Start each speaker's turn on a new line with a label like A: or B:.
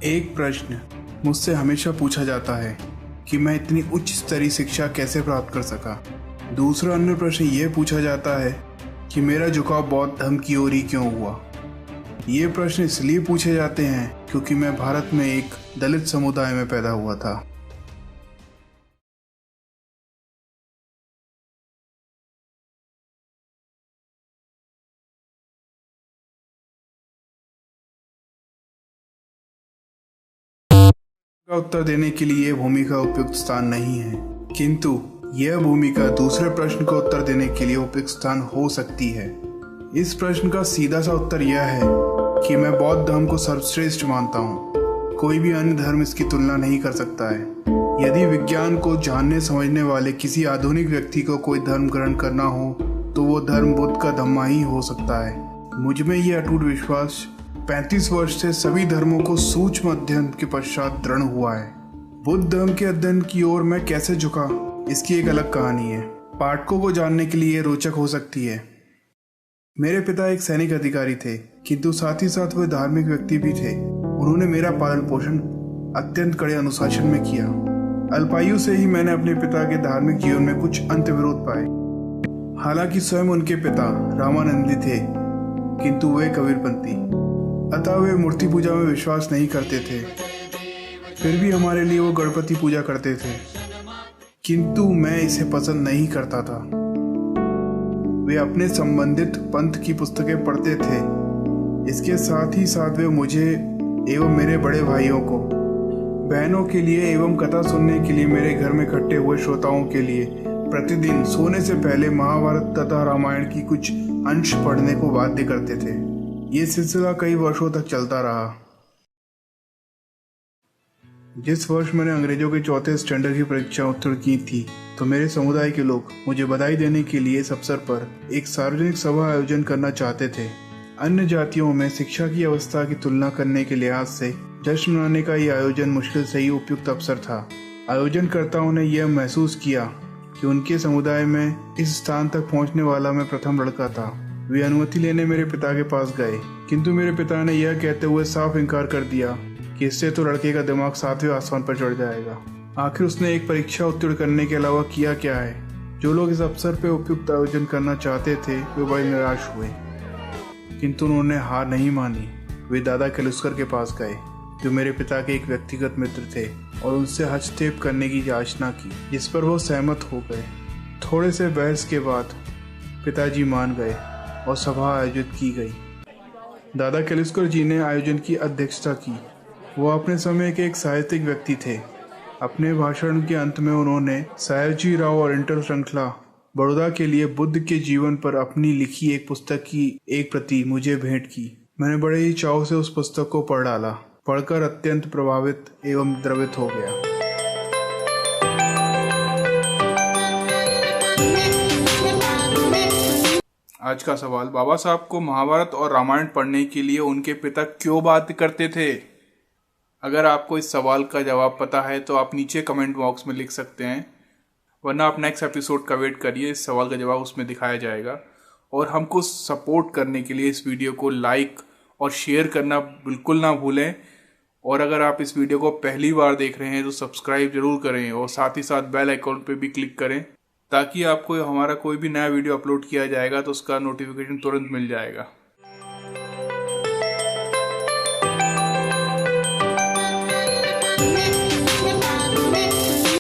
A: एक प्रश्न मुझसे हमेशा पूछा जाता है कि मैं इतनी उच्च स्तरीय शिक्षा कैसे प्राप्त कर सका। दूसरा अन्य प्रश्न ये पूछा जाता है कि मेरा झुकाव बौद्ध धर्म की ओर ही क्यों हुआ। ये प्रश्न इसलिए पूछे जाते हैं क्योंकि मैं भारत में एक दलित समुदाय में पैदा हुआ था। का उत्तर देने के लिए यह भूमिका उपयुक्त स्थान नहीं है, किंतु यह भूमिका दूसरे प्रश्न का उत्तर देने के लिए उपयुक्त स्थान हो सकती है। इस प्रश्न का सीधा सा उत्तर यह है कि मैं बौद्ध धर्म को सर्वश्रेष्ठ मानता हूँ। कोई भी अन्य धर्म इसकी तुलना नहीं कर सकता है। यदि विज्ञान को जानने समझने वाले किसी आधुनिक व्यक्ति को कोई धर्म ग्रहण करना हो तो वो धर्म बुद्ध का धम्मा ही हो सकता है। मुझ में ये अटूट विश्वास 35 वर्ष से सभी धर्मों को सूक्ष्म अध्ययन के पश्चात दृढ़ हुआ है। बुद्ध धर्म के अध्ययन की ओर मैं कैसे झुका, इसकी एक अलग कहानी है। पाठकों को जानने के लिए रोचक हो सकती है। मेरे पिता एक सैनिक अधिकारी थे, किंतु साथ ही साथ वे धार्मिक व्यक्ति भी थे। उन्होंने मेरा पालन पोषण अत्यंत कड़े अनुशासन में किया। अल्पायु से ही मैंने अपने पिता के धार्मिक जीवन में कुछ अंतर्विरोध पाए। हालांकि स्वयं उनके पिता रामानंदी थे, किंतु वे कबीरपंथी, अतः वे मूर्ति पूजा में विश्वास नहीं करते थे। फिर भी हमारे लिए वो गणपति पूजा करते थे, किंतु मैं इसे पसंद नहीं करता था। वे अपने संबंधित पंथ की पुस्तकें पढ़ते थे। इसके साथ ही साथ वे मुझे एवं मेरे बड़े भाइयों को, बहनों के लिए एवं कथा सुनने के लिए मेरे घर में इकट्ठे हुए श्रोताओं के लिए प्रतिदिन सोने से पहले महाभारत तथा रामायण की कुछ अंश पढ़ने को बाध्य करते थे। ये सिलसिला कई वर्षों तक चलता रहा। जिस वर्ष मैंने अंग्रेजों के चौथे स्टैंडर्ड की परीक्षा उत्तीर्ण की थी, तो मेरे समुदाय के लोग मुझे बधाई देने के लिए इस अवसर पर एक सार्वजनिक सभा आयोजन करना चाहते थे। अन्य जातियों में शिक्षा की अवस्था की तुलना करने के लिहाज से जश्न मनाने का ये आयोजन मुश्किल से ही उपयुक्त अवसर था। आयोजनकर्ताओं ने यह महसूस किया कि उनके समुदाय में इस स्थान तक पहुंचने वाला मैं प्रथम लड़का था। वे अनुमति लेने मेरे पिता के पास गए, किंतु मेरे पिता ने यह कहते हुए साफ इनकार कर दिया कि इससे तो लड़के का दिमाग 7वें आसमान पर चढ़ जाएगा। आखिर उसने एक परीक्षा उत्तीर्ण करने के अलावा किया क्या है। जो लोग इस अवसर पर उपयुक्त आयोजन करना चाहते थे वे बड़े निराश हुए, किंतु उन्होंने हार नहीं मानी। वे दादा केलुस्कर के पास गए, जो मेरे पिता के एक व्यक्तिगत मित्र थे, और उनसे हस्तक्षेप करने की याचना की, जिस पर वो सहमत हो गए। थोड़े से बहस के बाद पिताजी मान गए और सभा आयोजित की गई। दादा केलुस्कर जी ने आयोजन की अध्यक्षता की। वो अपने समय के एक साहित्यिक व्यक्ति थे। अपने भाषण के अंत में उन्होंने सयाजी राव और इंटर श्रृंखला बड़ौदा के लिए बुद्ध के जीवन पर अपनी लिखी एक पुस्तक की एक प्रति मुझे भेंट की। मैंने बड़े ही चाव से उस पुस्तक को पढ़ डाला। पढ़कर अत्यंत प्रभावित एवं द्रवित हो गया। आज का सवाल, बाबा साहब को महाभारत और रामायण पढ़ने के लिए उनके पिता क्यों बाध्य करते थे? अगर आपको इस सवाल का जवाब पता है तो आप नीचे कमेंट बॉक्स में लिख सकते हैं, वरना आप नेक्स्ट एपिसोड का वेट करिए, इस सवाल का जवाब उसमें दिखाया जाएगा। और हमको सपोर्ट करने के लिए इस वीडियो को लाइक और शेयर करना बिल्कुल ना भूलें। और अगर आप इस वीडियो को पहली बार देख रहे हैं तो सब्सक्राइब जरूर करें और साथ ही साथ बेल आइकॉन पे भी क्लिक करें, ताकि आपको हमारा कोई भी नया वीडियो अपलोड किया जाएगा तो उसका नोटिफिकेशन तुरंत मिल जाएगा।